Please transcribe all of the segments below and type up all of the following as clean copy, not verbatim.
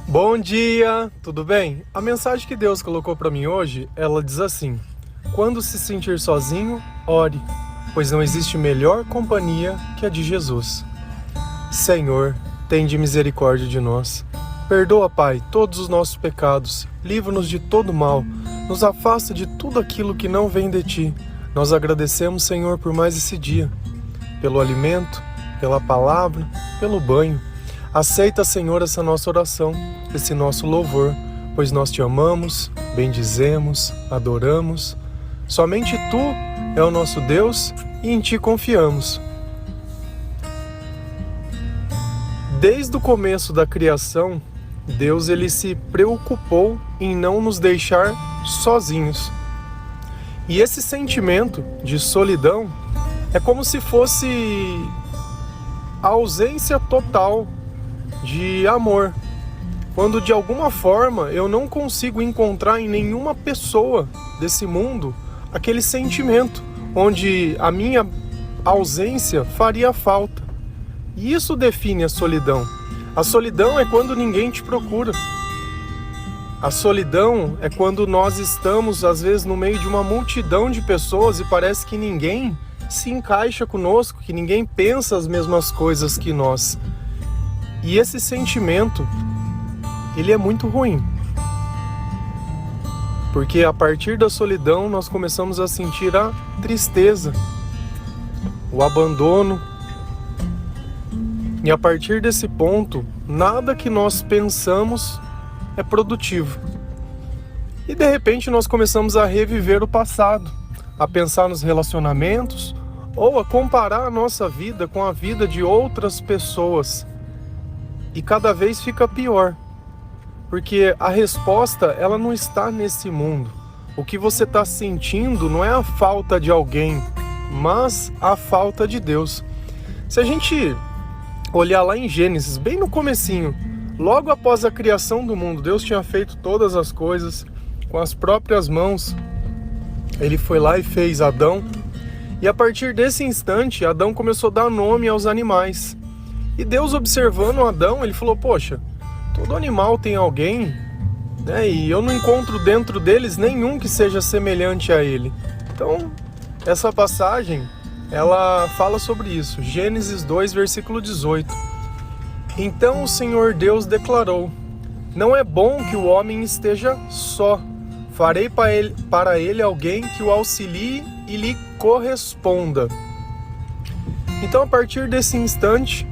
Bom dia, tudo bem? A mensagem que Deus colocou para mim hoje, ela diz assim: quando se sentir sozinho, ore, pois não existe melhor companhia que a de Jesus. Senhor, tende misericórdia de nós. Perdoa, Pai, todos os nossos pecados, livra-nos de todo mal, nos afasta de tudo aquilo que não vem de Ti. Nós agradecemos, Senhor, por mais esse dia, pelo alimento, pela palavra, pelo banho. Aceita, Senhor, essa nossa oração, esse nosso louvor, pois nós Te amamos, bendizemos, adoramos. Somente Tu é o nosso Deus e em Ti confiamos. Desde o começo da criação, Deus ele se preocupou em não nos deixar sozinhos. E esse sentimento de solidão é como se fosse a ausência total de amor. Quando de alguma forma eu não consigo encontrar em nenhuma pessoa desse mundo aquele sentimento onde a minha ausência faria falta. E isso define a solidão. A solidão é quando ninguém te procura. A solidão é quando nós estamos, às vezes, no meio de uma multidão de pessoas e parece que ninguém se encaixa conosco, que ninguém pensa as mesmas coisas que nós. E esse sentimento, ele é muito ruim. Porque a partir da solidão nós começamos a sentir a tristeza, o abandono. E a partir desse ponto, nada que nós pensamos é produtivo. E de repente nós começamos a reviver o passado, a pensar nos relacionamentos ou a comparar a nossa vida com a vida de outras pessoas. E cada vez fica pior, porque a resposta ela não está nesse mundo. O que você está sentindo não é a falta de alguém, mas a falta de Deus. Se a gente olhar lá em Gênesis, bem no comecinho, logo após a criação do mundo, Deus tinha feito todas as coisas com as próprias mãos. Ele foi lá e fez Adão. E a partir desse instante, Adão começou a dar nome aos animais. E Deus, observando Adão, ele falou: poxa, todo animal tem alguém, né? E eu não encontro dentro deles nenhum que seja semelhante a ele. Então, essa passagem, ela fala sobre isso. Gênesis 2, versículo 18. Então o Senhor Deus declarou: não é bom que o homem esteja só. Farei para ele alguém que o auxilie e lhe corresponda. Então, a partir desse instante,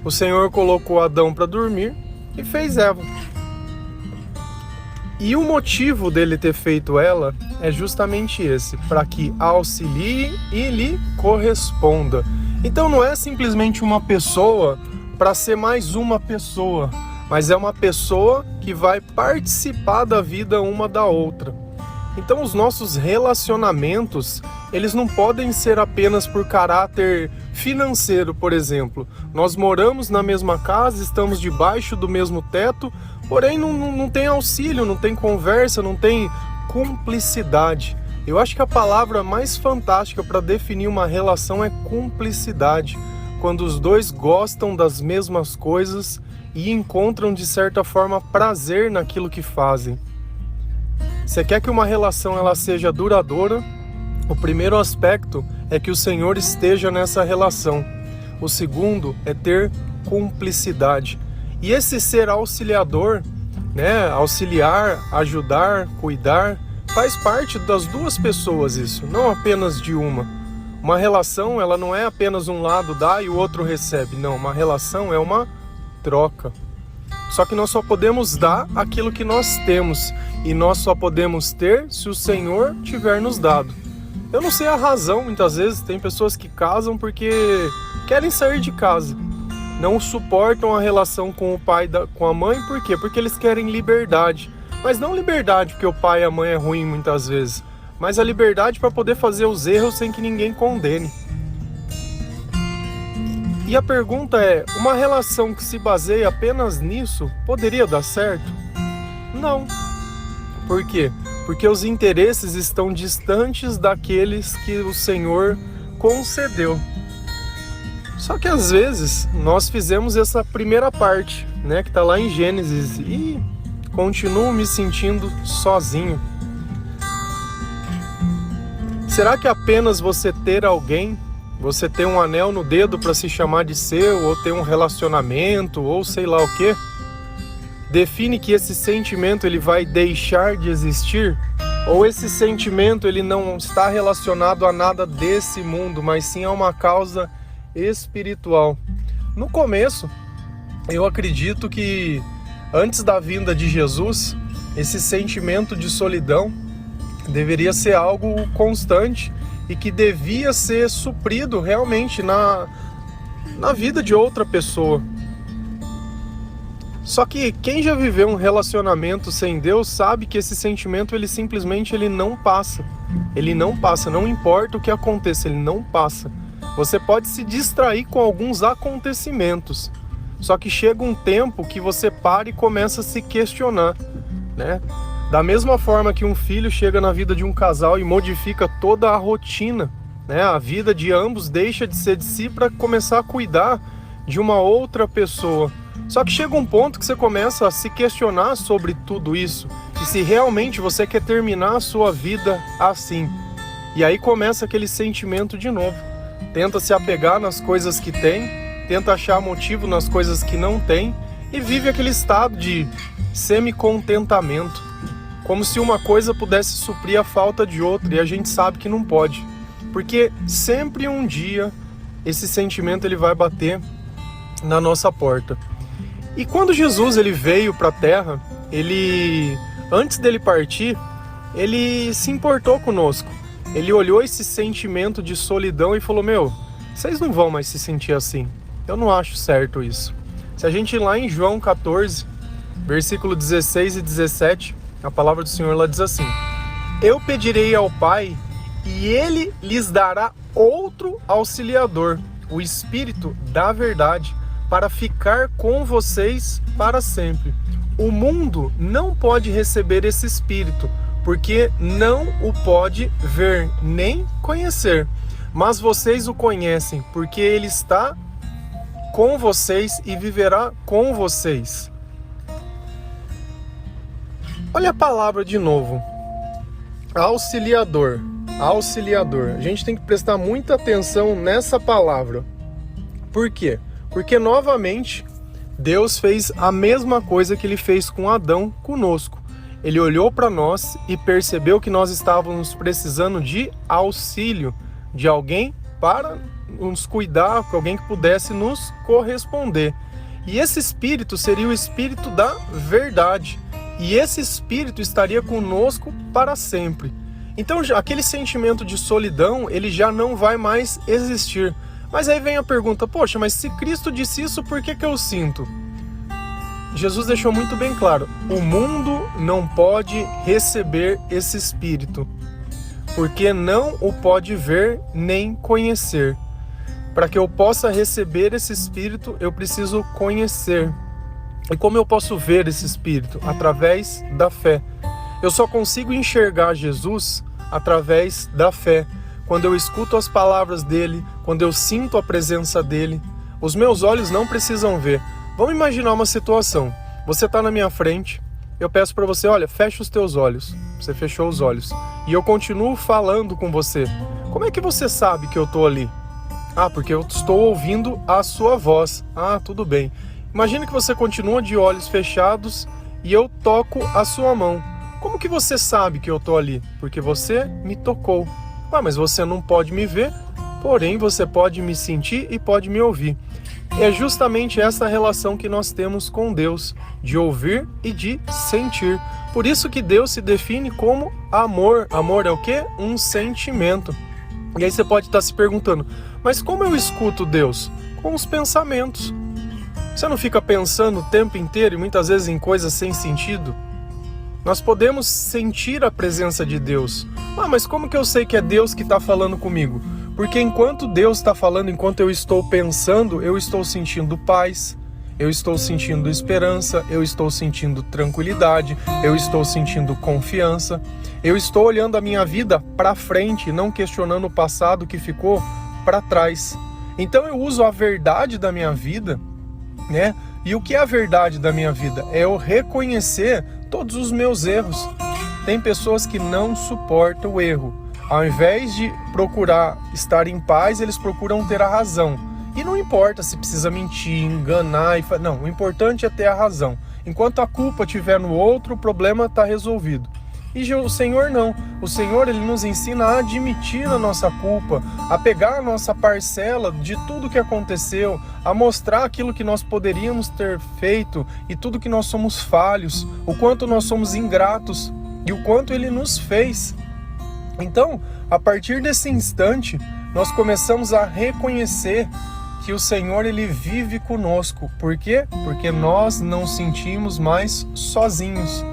o Senhor colocou Adão para dormir e fez Eva. E o motivo dele ter feito ela é justamente esse, para que auxilie e lhe corresponda. Então não é simplesmente uma pessoa para ser mais uma pessoa, mas é uma pessoa que vai participar da vida uma da outra. Então os nossos relacionamentos, eles não podem ser apenas por caráter financeiro, por exemplo. Nós moramos na mesma casa, estamos debaixo do mesmo teto, porém não tem auxílio, não tem conversa, não tem cumplicidade. Eu acho que a palavra mais fantástica para definir uma relação é cumplicidade. Quando os dois gostam das mesmas coisas e encontram de certa forma prazer naquilo que fazem. Você quer que uma relação ela seja duradoura? O primeiro aspecto é que o Senhor esteja nessa relação. O segundo é ter cumplicidade. E esse ser auxiliador, né, auxiliar, ajudar, cuidar, faz parte das duas pessoas isso, não apenas de uma. Uma relação, ela não é apenas um lado dá e o outro recebe. Não, uma relação é uma troca. Só que nós só podemos dar aquilo que nós temos. E nós só podemos ter se o Senhor tiver nos dado. Eu não sei a razão, muitas vezes tem pessoas que casam porque querem sair de casa. Não suportam a relação com o pai, com a mãe, por quê? Porque eles querem liberdade. Mas não liberdade porque o pai e a mãe é ruim muitas vezes, mas a liberdade para poder fazer os erros sem que ninguém condene. E a pergunta é, uma relação que se baseia apenas nisso, poderia dar certo? Não. Por quê? Porque os interesses estão distantes daqueles que o Senhor concedeu. Só que às vezes nós fizemos essa primeira parte, né, que está lá em Gênesis, e continuo me sentindo sozinho. Será que apenas você ter alguém, você ter um anel no dedo para se chamar de seu, ou ter um relacionamento, ou sei lá o que, define que esse sentimento ele vai deixar de existir? Ou esse sentimento ele não está relacionado a nada desse mundo, mas sim a uma causa espiritual? No começo, eu acredito que antes da vinda de Jesus, esse sentimento de solidão deveria ser algo constante e que devia ser suprido realmente na vida de outra pessoa. Só que quem já viveu um relacionamento sem Deus sabe que esse sentimento ele simplesmente não passa. Ele não passa, não importa o que aconteça, ele não passa. Você pode se distrair com alguns acontecimentos, só que chega um tempo que você para e começa a se questionar, né? Da mesma forma que um filho chega na vida de um casal e modifica toda a rotina, né? A vida de ambos deixa de ser de si para começar a cuidar de uma outra pessoa. Só que chega um ponto que você começa a se questionar sobre tudo isso, e se realmente você quer terminar a sua vida assim. E aí começa aquele sentimento de novo. Tenta se apegar nas coisas que tem, tenta achar motivo nas coisas que não tem, e vive aquele estado de semi-contentamento, como se uma coisa pudesse suprir a falta de outra, e a gente sabe que não pode, porque sempre um dia esse sentimento ele vai bater na nossa porta. E quando Jesus ele veio para a Terra, antes dele partir, ele se importou conosco. Ele olhou esse sentimento de solidão e falou: vocês não vão mais se sentir assim. Eu não acho certo isso. Se a gente ir lá em João 14, versículo 16 e 17, a palavra do Senhor lá diz assim: eu pedirei ao Pai e Ele lhes dará outro auxiliador, o Espírito da verdade, para ficar com vocês para sempre. O mundo não pode receber esse Espírito, porque não o pode ver nem conhecer. Mas vocês o conhecem, porque Ele está com vocês e viverá com vocês. Olha a palavra de novo. Auxiliador. Auxiliador. A gente tem que prestar muita atenção nessa palavra. Por quê? Porque novamente Deus fez a mesma coisa que Ele fez com Adão conosco. Ele olhou para nós e percebeu que nós estávamos precisando de auxílio, de alguém para nos cuidar, de alguém que pudesse nos corresponder. E esse Espírito seria o Espírito da verdade. E esse Espírito estaria conosco para sempre. Então aquele sentimento de solidão, ele já não vai mais existir. Mas aí vem a pergunta: poxa, mas se Cristo disse isso, por que eu sinto? Jesus deixou muito bem claro: o mundo não pode receber esse Espírito, porque não o pode ver nem conhecer. Para que eu possa receber esse Espírito, eu preciso conhecer. E como eu posso ver esse Espírito? Através da fé. Eu só consigo enxergar Jesus através da fé. Quando eu escuto as palavras dele, quando eu sinto a presença dele, os meus olhos não precisam ver. Vamos imaginar uma situação. Você está na minha frente, eu peço para você: olha, fecha os teus olhos. Você fechou os olhos. E eu continuo falando com você. Como é que você sabe que eu estou ali? Ah, porque eu estou ouvindo a sua voz. Ah, tudo bem. Imagina que você continua de olhos fechados e eu toco a sua mão. Como que você sabe que eu estou ali? Porque você me tocou. Ah, mas você não pode me ver, porém você pode me sentir e pode me ouvir. É justamente essa relação que nós temos com Deus, de ouvir e de sentir. Por isso que Deus se define como amor. Amor é o quê? Um sentimento. E aí você pode estar se perguntando: mas como eu escuto Deus? Com os pensamentos. Você não fica pensando o tempo inteiro e muitas vezes em coisas sem sentido? Nós podemos sentir a presença de Deus. Ah, mas como que eu sei que é Deus que está falando comigo? Porque enquanto Deus está falando, enquanto eu estou pensando, eu estou sentindo paz, eu estou sentindo esperança, eu estou sentindo tranquilidade, eu estou sentindo confiança. Eu estou olhando a minha vida para frente, não questionando o passado que ficou para trás. Então eu uso a verdade da minha vida, né? E o que é a verdade da minha vida? É eu reconhecer todos os meus erros. Tem pessoas que não suportam o erro. Ao invés de procurar estar em paz, eles procuram ter a razão. E não importa se precisa mentir, enganar. Não, o importante é ter a razão. Enquanto a culpa estiver no outro, o problema está resolvido. E o Senhor não. O Senhor, Ele nos ensina a admitir a nossa culpa, a pegar a nossa parcela de tudo que aconteceu, a mostrar aquilo que nós poderíamos ter feito e tudo que nós somos falhos, o quanto nós somos ingratos e o quanto Ele nos fez. Então, a partir desse instante, nós começamos a reconhecer que o Senhor, Ele vive conosco. Por quê? Porque nós não sentimos mais sozinhos.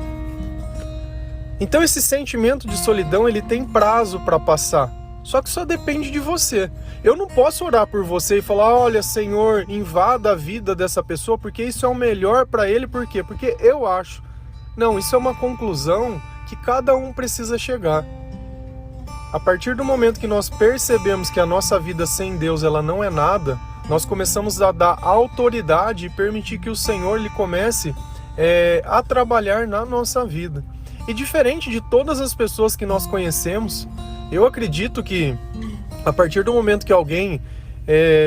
Então esse sentimento de solidão, ele tem prazo para passar. Só que só depende de você. Eu não posso orar por você e falar, olha, Senhor, invada a vida dessa pessoa, porque isso é o melhor para ele. Por quê? Porque eu acho. Não, isso é uma conclusão que cada um precisa chegar. A partir do momento que nós percebemos que a nossa vida sem Deus, ela não é nada, nós começamos a dar autoridade e permitir que o Senhor, Ele comece a trabalhar na nossa vida. E diferente de todas as pessoas que nós conhecemos, eu acredito que a partir do momento que alguém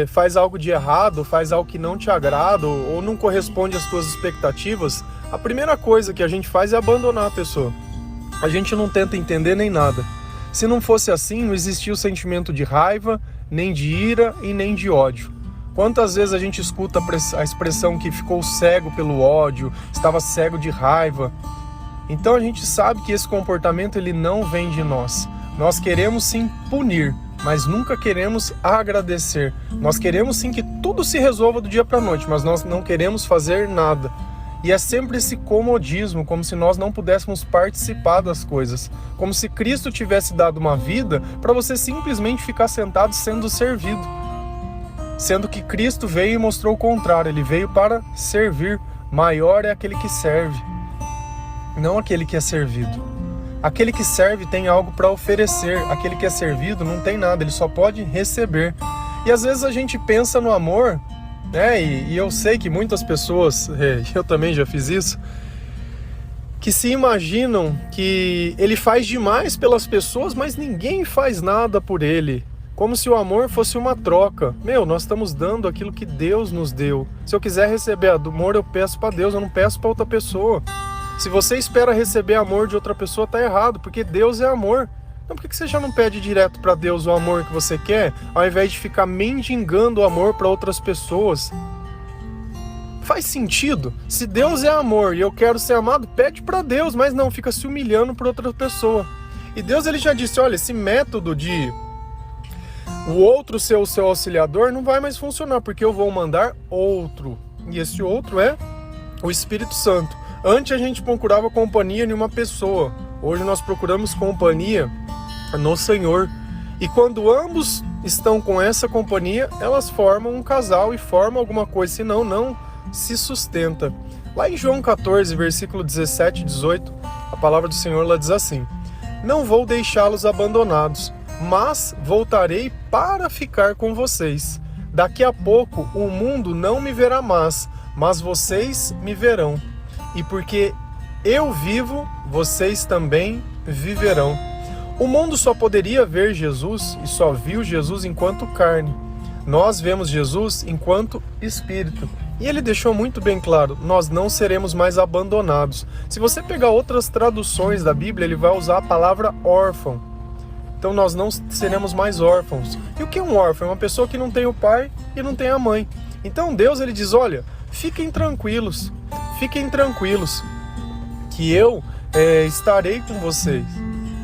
faz algo de errado, faz algo que não te agrada ou não corresponde às tuas expectativas, a primeira coisa que a gente faz é abandonar a pessoa. A gente não tenta entender nem nada. Se não fosse assim, não existia o sentimento de raiva, nem de ira e nem de ódio. Quantas vezes a gente escuta a expressão que ficou cego pelo ódio, estava cego de raiva. Então a gente sabe que esse comportamento, ele não vem de nós. Nós queremos sim punir, mas nunca queremos agradecer. Nós queremos sim que tudo se resolva do dia para a noite, mas nós não queremos fazer nada. E é sempre esse comodismo, como se nós não pudéssemos participar das coisas. Como se Cristo tivesse dado uma vida para você simplesmente ficar sentado sendo servido. Sendo que Cristo veio e mostrou o contrário. Ele veio para servir. Maior é aquele que serve, não aquele que é servido. Aquele que serve tem algo para oferecer. Aquele que é servido não tem nada, ele só pode receber. E às vezes a gente pensa no amor, né? E eu sei que muitas pessoas, eu também já fiz isso, que se imaginam que ele faz demais pelas pessoas, mas ninguém faz nada por ele. Como se o amor fosse uma troca. Nós estamos dando aquilo que Deus nos deu. Se eu quiser receber amor, eu peço para Deus, eu não peço para outra pessoa. Se você espera receber amor de outra pessoa, está errado, porque Deus é amor. Então por que você já não pede direto para Deus o amor que você quer, ao invés de ficar mendigando o amor para outras pessoas? Faz sentido? Se Deus é amor e eu quero ser amado, pede para Deus, mas não, fica se humilhando por outra pessoa. E Deus, Ele já disse, olha, esse método de o outro ser o seu auxiliador não vai mais funcionar, porque eu vou mandar outro. E esse outro é o Espírito Santo. Antes a gente procurava companhia em uma pessoa. Hoje nós procuramos companhia no Senhor. E quando ambos estão com essa companhia, elas formam um casal e formam alguma coisa, senão não se sustenta. Lá em João 14, versículo 17 e 18, a palavra do Senhor lá diz assim: não vou deixá-los abandonados, mas voltarei para ficar com vocês. Daqui a pouco o mundo não me verá mais, mas vocês me verão. E porque eu vivo, vocês também viverão. O mundo só poderia ver Jesus e só viu Jesus enquanto carne. Nós vemos Jesus enquanto Espírito. E ele deixou muito bem claro, nós não seremos mais abandonados. Se você pegar outras traduções da Bíblia, ele vai usar a palavra órfão. Então nós não seremos mais órfãos. E o que é um órfão? É uma pessoa que não tem o pai e não tem a mãe. Então Deus, ele diz, olha, fiquem tranquilos, que eu estarei com vocês.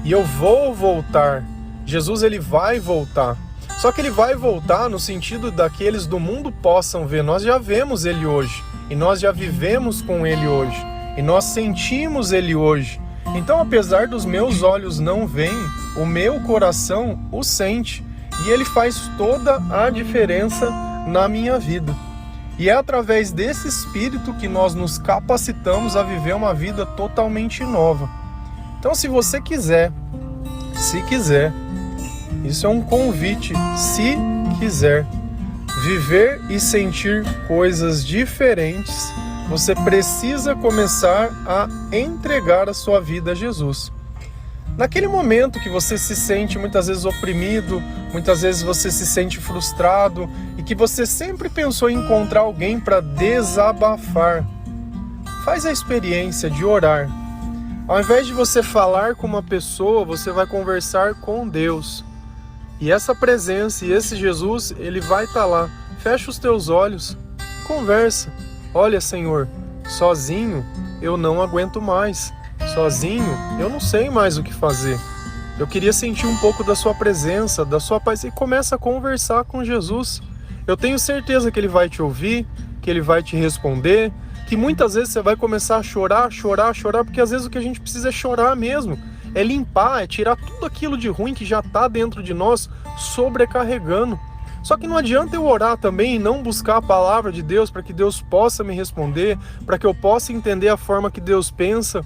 E eu vou voltar. Jesus, ele vai voltar. Só que ele vai voltar no sentido daqueles do mundo possam ver. Nós já vemos ele hoje. E nós já vivemos com ele hoje. E nós sentimos ele hoje. Então, apesar dos meus olhos não veem, o meu coração o sente. E ele faz toda a diferença na minha vida. E é através desse Espírito que nós nos capacitamos a viver uma vida totalmente nova. Então, se você quiser, isso é um convite, se quiser, viver e sentir coisas diferentes, você precisa começar a entregar a sua vida a Jesus. Naquele momento que você se sente muitas vezes oprimido, muitas vezes você se sente frustrado e que você sempre pensou em encontrar alguém para desabafar, faz a experiência de orar. Ao invés de você falar com uma pessoa, você vai conversar com Deus. E essa presença e esse Jesus, ele vai estar lá. Fecha os teus olhos, conversa. Olha, Senhor, sozinho eu não aguento mais. Sozinho eu não sei mais o que fazer. Eu queria sentir um pouco da sua presença, da sua paz. E começa a conversar com Jesus. Eu tenho certeza que ele vai te ouvir, que ele vai te responder, que muitas vezes você vai começar a chorar, porque às vezes o que a gente precisa é chorar mesmo. É limpar, é tirar tudo aquilo de ruim que já está dentro de nós, sobrecarregando. Só que não adianta eu orar também e não buscar a palavra de Deus para que Deus possa me responder, para que eu possa entender a forma que Deus pensa.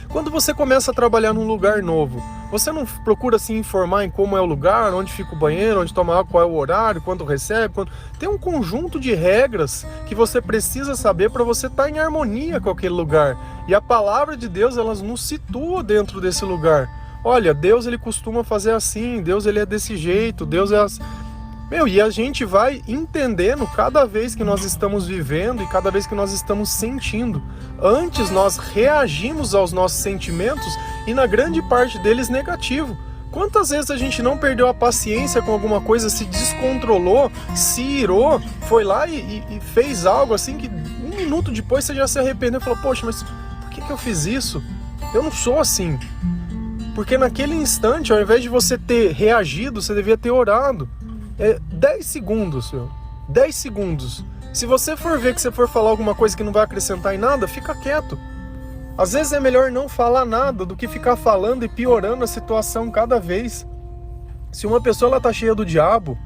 Quando você começa a trabalhar num lugar novo, você não procura se informar em como é o lugar, onde fica o banheiro, onde toma água, qual é o horário, quando recebe, Tem um conjunto de regras que você precisa saber para você estar em harmonia com aquele lugar. E a palavra de Deus, ela nos situa dentro desse lugar. Olha, Deus ele costuma fazer assim, Deus ele é desse jeito, Deus é assim. E a gente vai entendendo cada vez que nós estamos vivendo e cada vez que nós estamos sentindo. Antes nós reagimos aos nossos sentimentos e na grande parte deles negativo. Quantas vezes a gente não perdeu a paciência com alguma coisa, se descontrolou, se irou, foi lá e fez algo assim que um minuto depois você já se arrependeu e falou, poxa, mas por que eu fiz isso? Eu não sou assim. Porque naquele instante, ao invés de você ter reagido, você devia ter orado. 10 segundos, senhor. 10 segundos. Se você for ver que você for falar alguma coisa que não vai acrescentar em nada, fica quieto. Às vezes é melhor não falar nada do que ficar falando e piorando a situação cada vez. Se uma pessoa ela tá cheia do diabo,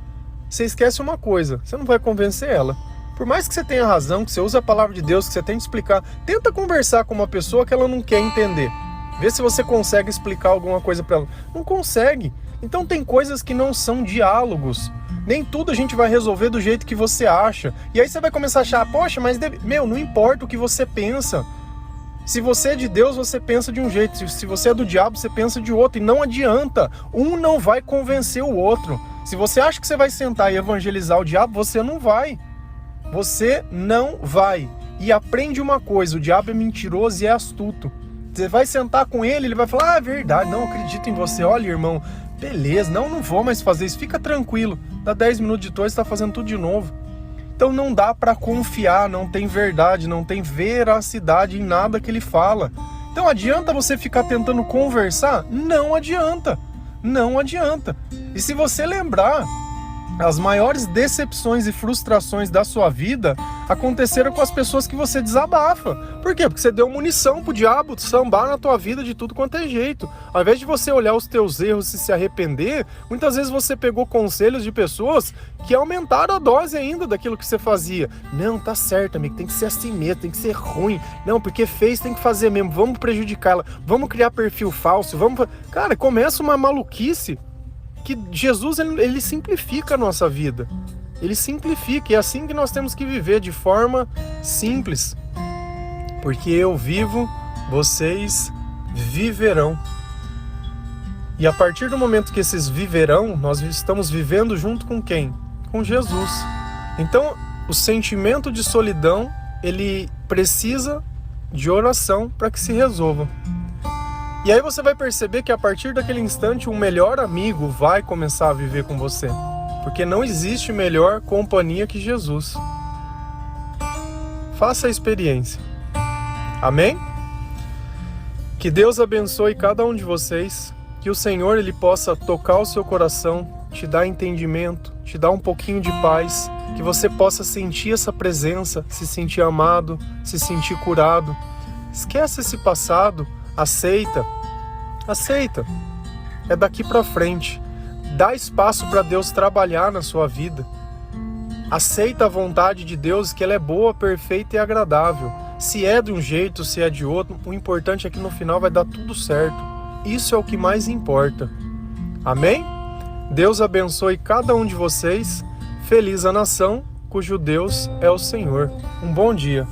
você esquece uma coisa, você não vai convencer ela. Por mais que você tenha razão, que você use a palavra de Deus, que você tente explicar, tenta conversar com uma pessoa que ela não quer entender. Vê se você consegue explicar alguma coisa para ela. Não consegue. Então tem coisas que não são diálogos. Nem tudo a gente vai resolver do jeito que você acha. E aí você vai começar a achar, poxa, mas não importa o que você pensa. Se você é de Deus, você pensa de um jeito. Se você é do diabo, você pensa de outro. E não adianta. Um não vai convencer o outro. Se você acha que você vai sentar e evangelizar o diabo, você não vai. Você não vai. E aprende uma coisa, o diabo é mentiroso e é astuto. Você vai sentar com ele, ele vai falar, é verdade, não acredito em você. Olha, irmão, beleza, não vou mais fazer isso, fica tranquilo. Dá 10 minutos depois, você está fazendo tudo de novo. Então não dá para confiar, não tem verdade, não tem veracidade em nada que ele fala. Então adianta você ficar tentando conversar? Não adianta, não adianta. E se você lembrar, as maiores decepções e frustrações da sua vida aconteceram com as pessoas que você desabafa. Por quê? Porque você deu munição pro diabo sambar na tua vida de tudo quanto é jeito. Ao invés de você olhar os teus erros e se arrepender, muitas vezes você pegou conselhos de pessoas que aumentaram a dose ainda daquilo que você fazia. Não, tá certo, amigo, tem que ser assim mesmo, tem que ser ruim. Não, porque fez, tem que fazer mesmo, vamos prejudicá-la, vamos criar perfil falso, vamos... Cara, começa uma maluquice que Jesus, ele simplifica a nossa vida. Ele simplifica, e é assim que nós temos que viver, de forma simples. Porque eu vivo, vocês viverão. E a partir do momento que esses viverão, nós estamos vivendo junto com quem? Com Jesus. Então, o sentimento de solidão, ele precisa de oração para que se resolva. E aí você vai perceber que a partir daquele instante, um melhor amigo vai começar a viver com você. Porque não existe melhor companhia que Jesus. Faça a experiência. Amém? Que Deus abençoe cada um de vocês. Que o Senhor ele possa tocar o seu coração, te dar entendimento, te dar um pouquinho de paz. Que você possa sentir essa presença, se sentir amado, se sentir curado. Esquece esse passado. Aceita. É daqui para frente. Dá espaço para Deus trabalhar na sua vida. Aceita a vontade de Deus, que ela é boa, perfeita e agradável. Se é de um jeito, se é de outro, o importante é que no final vai dar tudo certo. Isso é o que mais importa. Amém? Deus abençoe cada um de vocês. Feliz a nação cujo Deus é o Senhor. Um bom dia.